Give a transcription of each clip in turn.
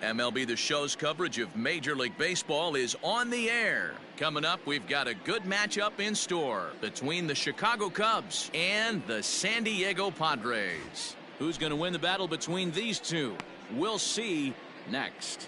MLB The Show's coverage of Major League Baseball is on the air. Coming up, we've got a good matchup in store between the Chicago Cubs and the San Diego Padres. Who's going to win the battle between these two? We'll see next.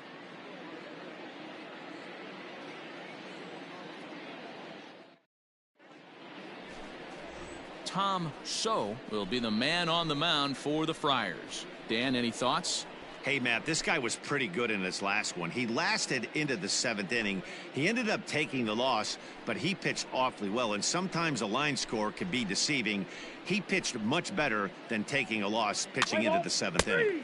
Tom So will be the man on the mound for the Friars. Dan, any thoughts? Hey, Matt, this guy was pretty good in his last one. He lasted into the 7th inning. He ended up taking the loss, but he pitched awfully well, and sometimes a line score can be deceiving. He pitched much better than taking a loss pitching into the 7th inning.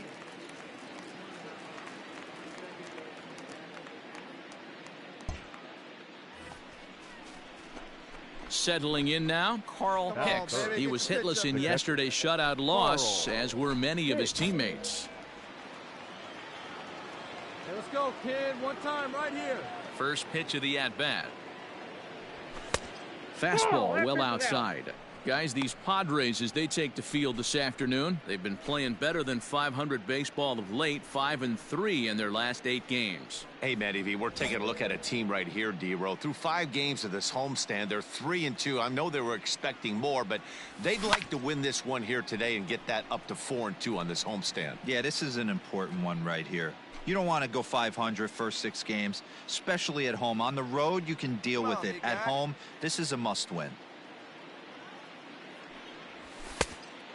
Settling in now, Carl Hicks. He was hitless in yesterday's shutout loss, as were many of his teammates. Hey, let's go, kid. One time right here. First pitch of the at-bat. Fastball well outside. Guys, these Padres, as they take the field this afternoon, they've been playing better than .500 baseball of late, 5-3 in their last 8 games. Hey, Matty V, we're taking a look at a team right here, D-Row. Through 5 games of this homestand, they're 3-2. I know they were expecting more, but they'd like to win this one here today and get that up to 4-2 on this homestand. Yeah, this is an important one right here. You don't want to go 500 first 6 games, especially at home. On the road, you can deal with it. At home, this is a must-win.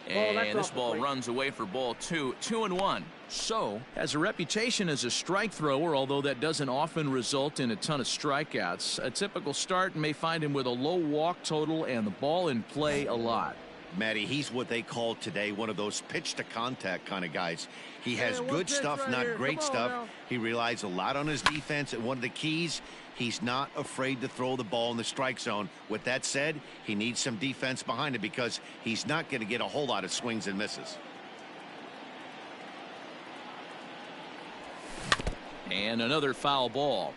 And this ball runs away for ball 2, 2-1. So has a reputation as a strike thrower, although that doesn't often result in a ton of strikeouts. A typical start may find him with a low walk total and the ball in play a lot. Matty, he's what they call today one of those pitch to contact kind of guys. He has good stuff, not great stuff. He relies a lot on his defense, and one of the keys, he's not afraid to throw the ball in the strike zone. With that said, he needs some defense behind it because he's not going to get a whole lot of swings and misses. And another foul ball.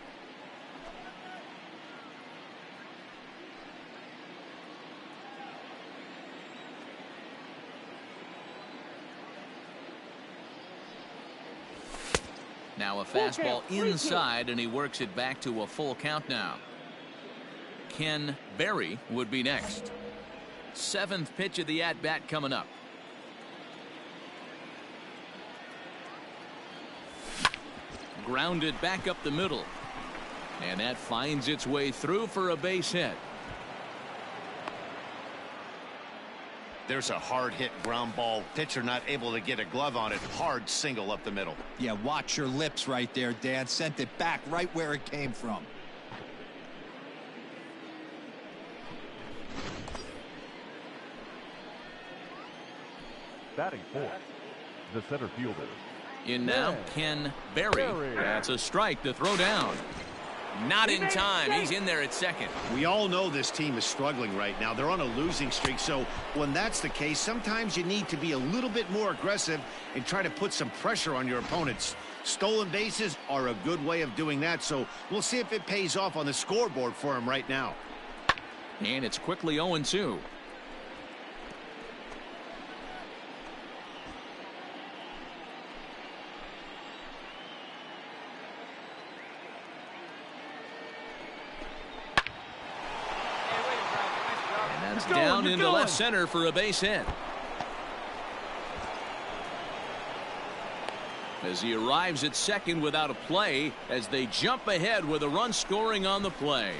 Now a fastball inside, and he works it back to a full count now. Ken Berry would be next. 7th pitch of the at-bat coming up. Grounded back up the middle. And that finds its way through for a base hit. There's a hard hit ground ball. Pitcher not able to get a glove on it. Hard single up the middle. Yeah, watch your lips right there, Dan. Sent it back right where it came from. Batting fourth, the center fielder. In now, Ken Berry. That's a strike to throw down. Not in time. He's in there at second. We all know this team is struggling right now. They're on a losing streak, so when that's the case, sometimes you need to be a little bit more aggressive and try to put some pressure on your opponents. Stolen bases are a good way of doing that, so we'll see if it pays off on the scoreboard for him right now. And it's quickly 0-2. Down into left center for a base hit. As he arrives at second without a play, as they jump ahead with a run scoring on the play.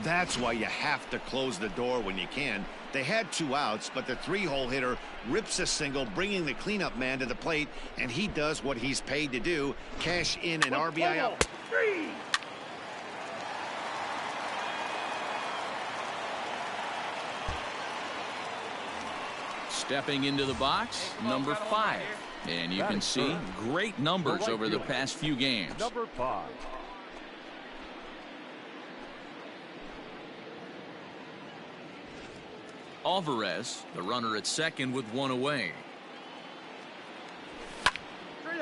That's why you have to close the door when you can. They had 2 outs, but the 3-hole hitter rips a single, bringing the cleanup man to the plate, and he does what he's paid to do, cash in an RBI out. Stepping into the box, number 5. And you can see great numbers over the past few games. Number 5. Alvarez, the runner at second with 1 away.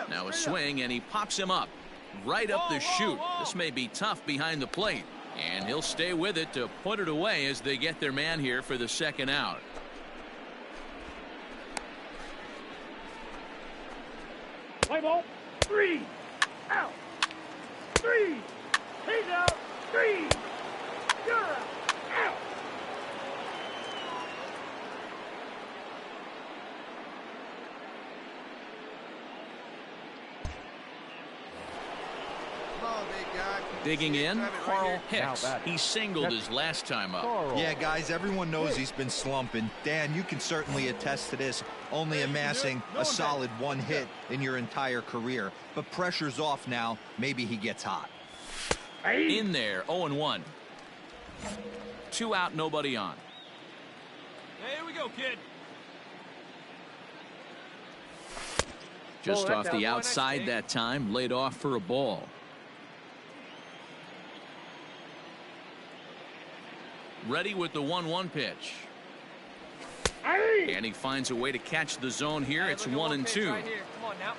Now a swing, and he pops him up. Right up the chute. This may be tough behind the plate. And he'll stay with it to put it away as they get their man here for the second out. Play ball 3. Out. 3. He's out. 3. You're out. Out. Come on, big guy. Digging in, Carl Now Hicks. that- He singled his last time up. Carl. Yeah, guys, everyone knows he's been slumping. Dan, you can certainly attest to this, only amassing a solid 1 hit in your entire career. But pressure's off now. Maybe he gets hot. In there, 0-1. 2 out, nobody on. Hey, here we go, kid. Just that off down, the boy. Nice outside take. that time, laid off for a ball. Ready with the 1-1 pitch. And he finds a way to catch the zone here. Hey, It's look at 1 one and pitch 2. right here. Come on now.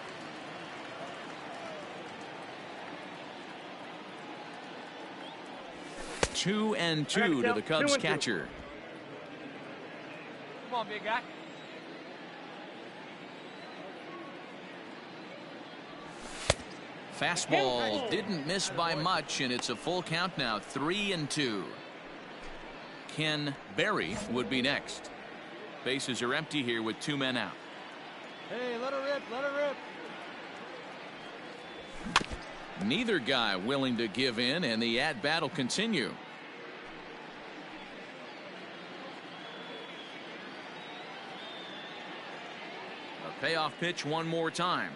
Two and 2 to the Cubs catcher. Come on, big guy. Fastball didn't miss by much, and it's a full count now, 3 and 2. Ken Berry would be next. Bases are empty here with 2 men out. Hey, let her rip. Let her rip. Neither guy willing to give in, and the at-bat will continue. A payoff pitch one more time.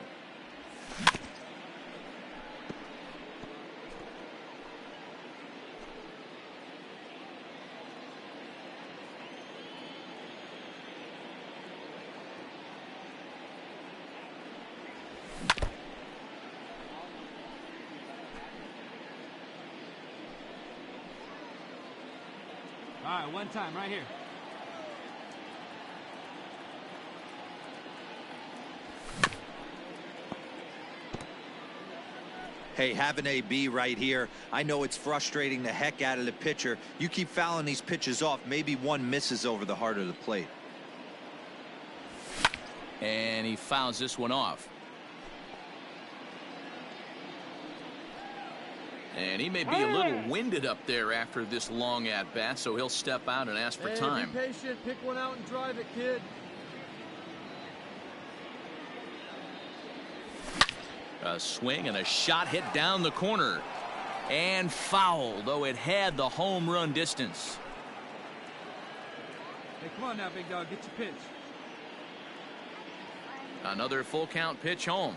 All right, one time right here. Hey, have an AB right here. I know it's frustrating the heck out of the pitcher. You keep fouling these pitches off, maybe one misses over the heart of the plate. And he fouls this one off. And he may be a little winded up there after this long at-bat, so he'll step out and ask for Hey, time. be patient. Pick one out and drive it, kid. A swing and a shot hit down the corner. And foul, though it had the home run distance. Hey, come on now, big dog. Get your pitch. Another full count pitch home.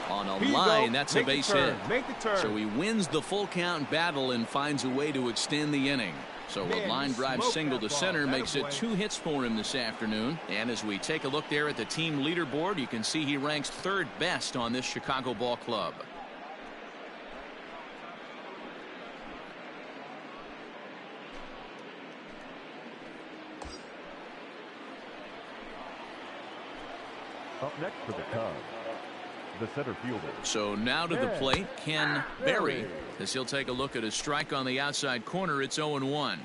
On a line, that's a base hit. Make the turn. So he wins the full count battle and finds a way to extend the inning. So a line drive single to center makes it 2 hits for him this afternoon. And as we take a look there at the team leaderboard, you can see he ranks 3rd best on this Chicago ball club. Up next for the Cubs, the center fielder. So now to the plate, Ken Berry, as he'll take a look at a strike on the outside corner. It's 0-1.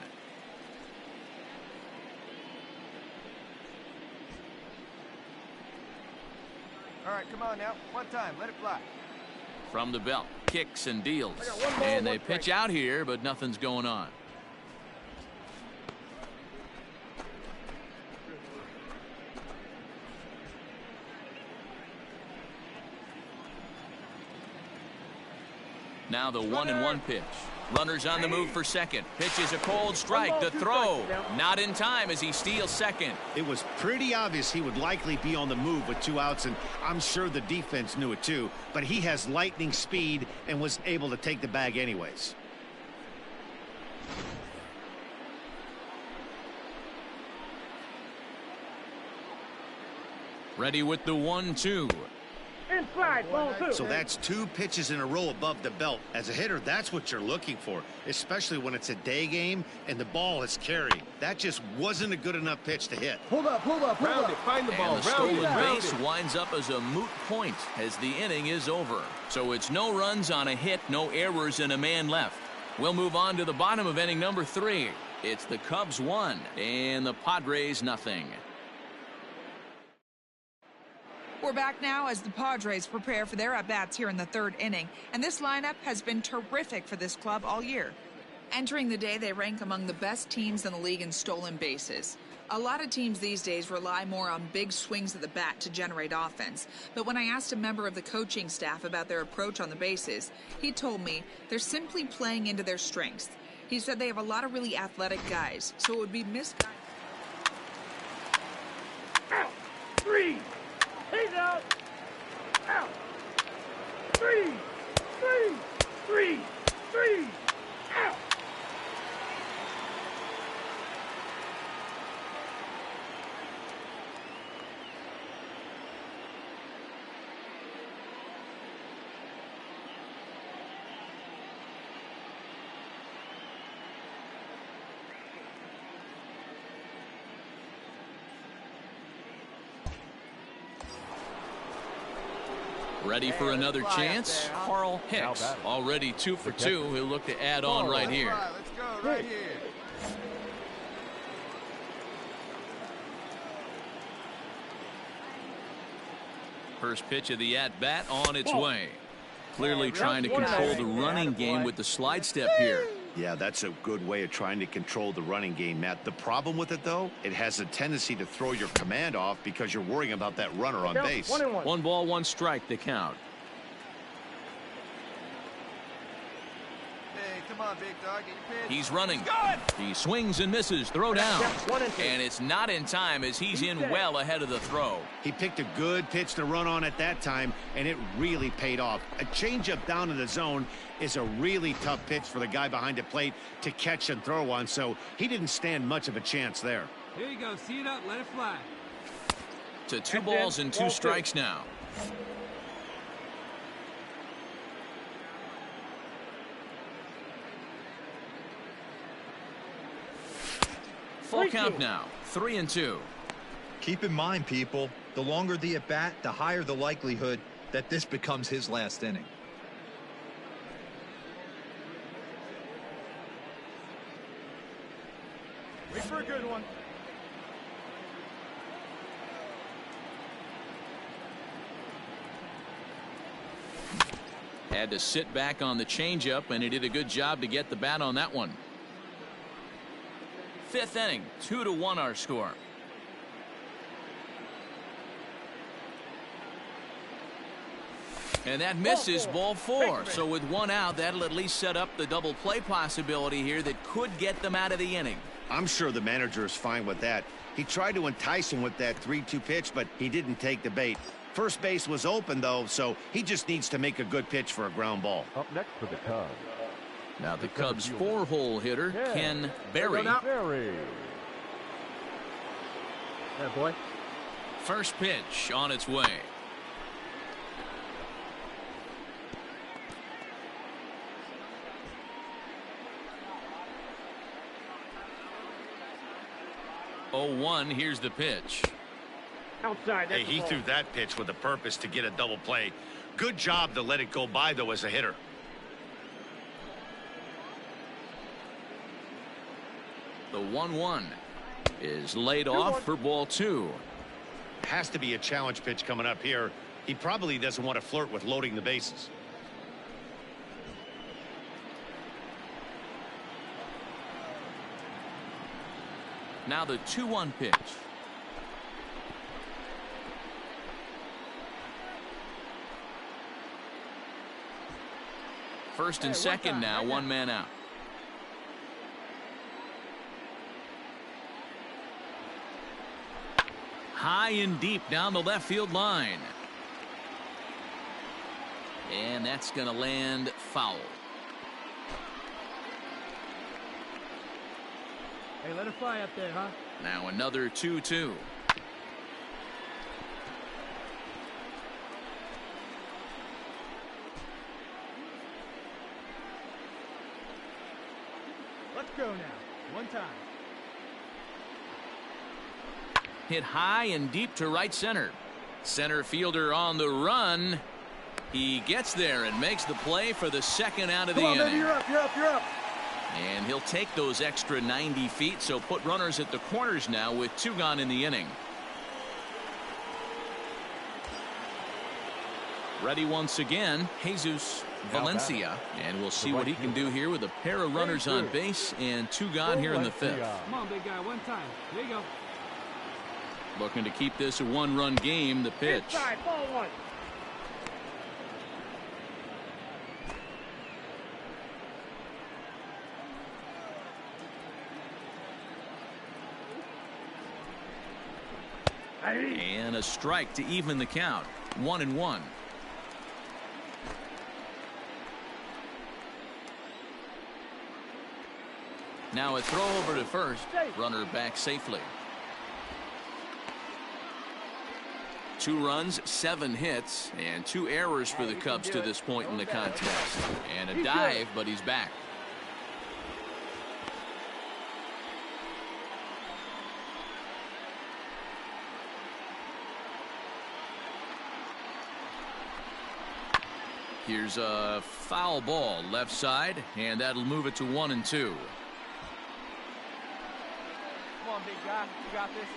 All right, come on now. One time. Let it fly. From the belt, kicks and deals. And they pitch out here, but nothing's going on. Now the 1-1 pitch. Runners on the move for second. Pitch is a cold strike. The throw not in time as he steals second. It was pretty obvious he would likely be on the move with 2 outs, and I'm sure the defense knew it too. But he has lightning speed and was able to take the bag anyways. Ready with the 1-2. Inside, ball 2. So that's 2 pitches in a row above the belt. As a hitter, that's what you're looking for, especially when it's a day game and the ball is carrying. That just wasn't a good enough pitch to hit. Hold up, hold up, hold Round up. it. Find the ball. And the Round it. stolen Round base it. winds up as a moot point as the inning is over. So it's no runs on a hit, no errors, and a man left. We'll move on to the bottom of inning number 3. It's the Cubs 1 and the Padres nothing. We're back now as the Padres prepare for their at-bats here in the third inning, and this lineup has been terrific for this club all year. Entering the day, they rank among the best teams in the league in stolen bases. A lot of teams these days rely more on big swings of the bat to generate offense, but when I asked a member of the coaching staff about their approach on the bases, he told me they're simply playing into their strengths. He said they have a lot of really athletic guys, so it would be misguided. Out. 3. He's out. Out. 3. 3. 3. 3. Out. Ready for another chance? Carl Hicks, already 2 for 2. He'll look to add on right here. Let's go right here. First pitch of the at-bat on its way. Clearly trying to control the running game with the slide step here. Yeah, that's a good way of trying to control the running game, Matt. The problem with it, though, it has a tendency to throw your command off because you're worrying about that runner on base. 1-1. 1 ball, 1 strike, the count. Hey, come on, big dog. Get your pitch. He's running. He swings and misses. Throw down. 1 and 2. And it's not in time as he's in well ahead of the throw. He picked a good pitch to run on at that time, and it really paid off. A changeup down in the zone is a really tough pitch for the guy behind the plate to catch and throw on, so he didn't stand much of a chance there. Here you go. See it up. Let it fly. To 2 balls and 2 strikes now. Full count now. 3-2. Keep in mind, people, the longer the at-bat, the higher the likelihood that this becomes his last inning. Wait for a good one. Had to sit back on the changeup, and he did a good job to get the bat on that one. 5th inning, 2-1 our score. And that misses ball 4. So with 1 out, that'll at least set up the double play possibility here that could get them out of the inning. I'm sure the manager is fine with that. He tried to entice him with that 3-2 pitch, but he didn't take the bait. First base was open, though, so he just needs to make a good pitch for a ground ball. Up next for the Cubs. Now the Cubs' 4-hole hitter, Ken Berry. Berry. There, boy. First pitch on its way. Oh, 1, here's the pitch. Outside. Hey, he threw that pitch with a purpose to get a double play. Good job to let it go by, though, as a hitter. The 1-1 is laid off for ball 2. Has to be a challenge pitch coming up here. He probably doesn't want to flirt with loading the bases. Now the 2-1 pitch. First and second now, 1 man out. High and deep down the left field line. And that's going to land foul. Hey, let it fly up there, huh? Now another 2-2. Let's go now. 1 time. Hit high and deep to right center. Center fielder on the run. He gets there and makes the play for the 2nd out of the inning. Baby, you're up, you're up, you're up. And he'll take those extra 90 feet, so put runners at the corners now with 2 gone in the inning. Ready once again, Jesus Valencia. And we'll see what he can do here with a pair of runners on base and 2 gone here in the 5th. Come on, big guy, one time. There you go. Looking to keep this a 1-run game. The pitch. Inside, ball 1. And a strike to even the count. 1-1. Now a throw over to first. Runner back safely. 2 runs, 7 hits, and 2 errors for the Cubs to this point in the contest. And a dive, but he's back. Here's a foul ball left side, and that'll move it to 1-2. Come on, big guy. You got this.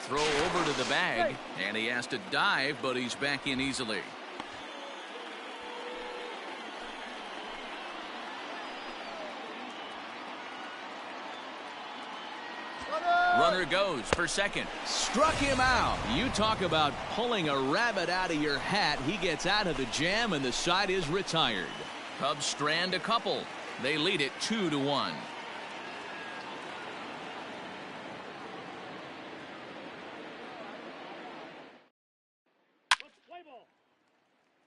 Throw over to the bag, and he has to dive, but he's back in easily. Runner goes for second. Struck him out. You talk about pulling a rabbit out of your hat. He gets out of the jam, and the side is retired. Cubs strand a couple. They lead it 2-1. Let's play ball.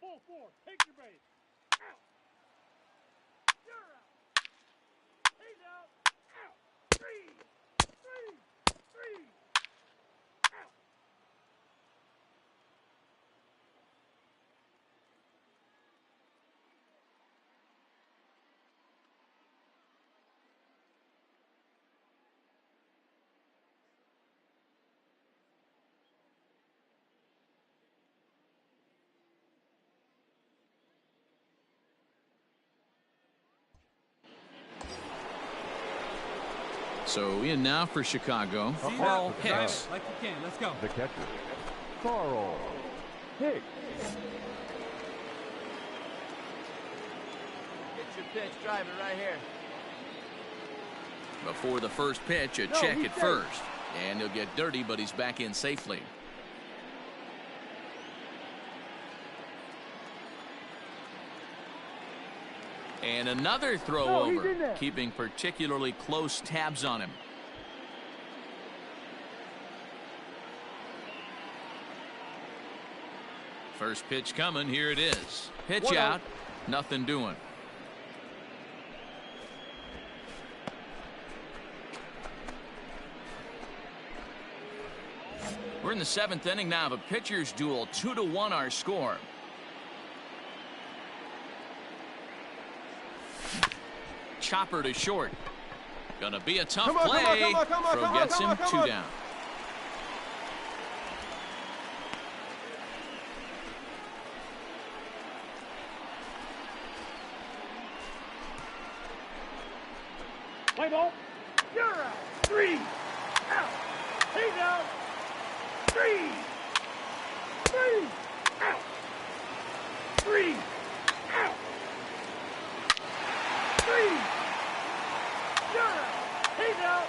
Ball 4. Take your base. Out. You're out. He's out. Out. 3. 3. 3. Out. So in now for Chicago, Carl Hicks. Like you can. Let's go. The catcher, Carl Hicks. Get your pitch. Drive it right here. Before the first pitch, a check at first. And he'll get dirty, but he's back in safely. And another throw over, keeping particularly close tabs on him. First pitch coming. Here it is. Pitch out. Nothing doing. We're in the 7th inning now of a pitcher's duel. 2-1 our score. Chopper to short. Gonna be a tough play. Throw gets him 2 down. Play ball. You're out. 3. Out. He's out. 3. 3. Out. 3. Out. 3. You're out. He's out.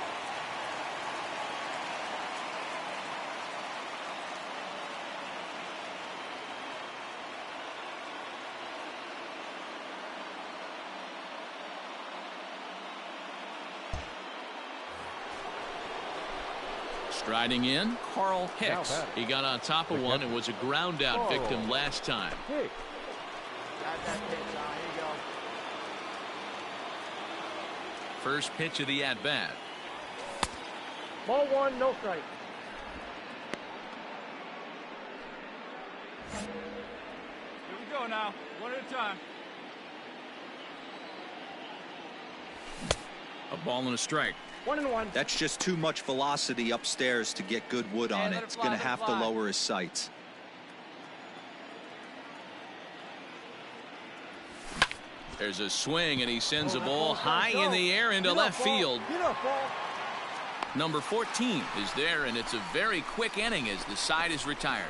Striding in, Carl Hicks. He got on top of one and was a ground out victim last time. Got that pitch on. Here you go. First pitch of the at-bat. Ball 1, no strike. Here we go now. One at a time. A ball and a strike. 1-1. That's just too much velocity upstairs to get good wood on it. It's going to have to lower his sights. There's a swing, and he sends a ball high in the air into left field. Number 14 is there, and it's a very quick inning as the side is retired.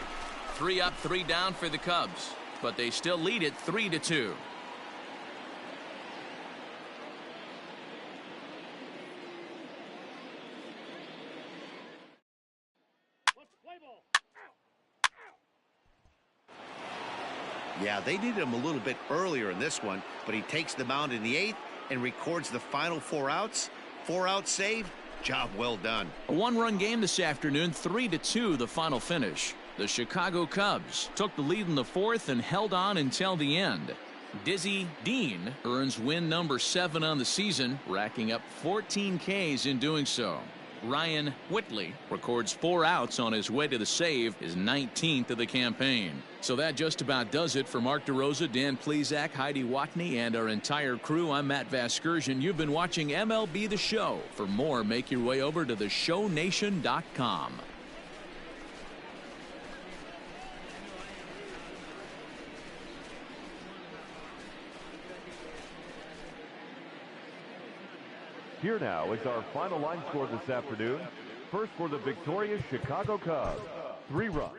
3 up, 3 down for the Cubs, but they still lead it 3-2. Yeah, they needed him a little bit earlier in this one, but he takes the mound in the 8th and records the final 4 outs. 4 out save. Job well done. A 1-run game this afternoon, 3-2 the final finish. The Chicago Cubs took the lead in the 4th and held on until the end. Dizzy Dean earns win number 7 on the season, racking up 14 Ks in doing so. Ryan Whitley records 4 outs on his way to the save, his 19th of the campaign. So that just about does it for Mark DeRosa, Dan Plesac, Heidi Watney, and our entire crew. I'm Matt Vasgersian. You've been watching MLB The Show. For more, make your way over to theshownation.com. Here now is our final line score this afternoon. First for the victorious Chicago Cubs, 3 runs.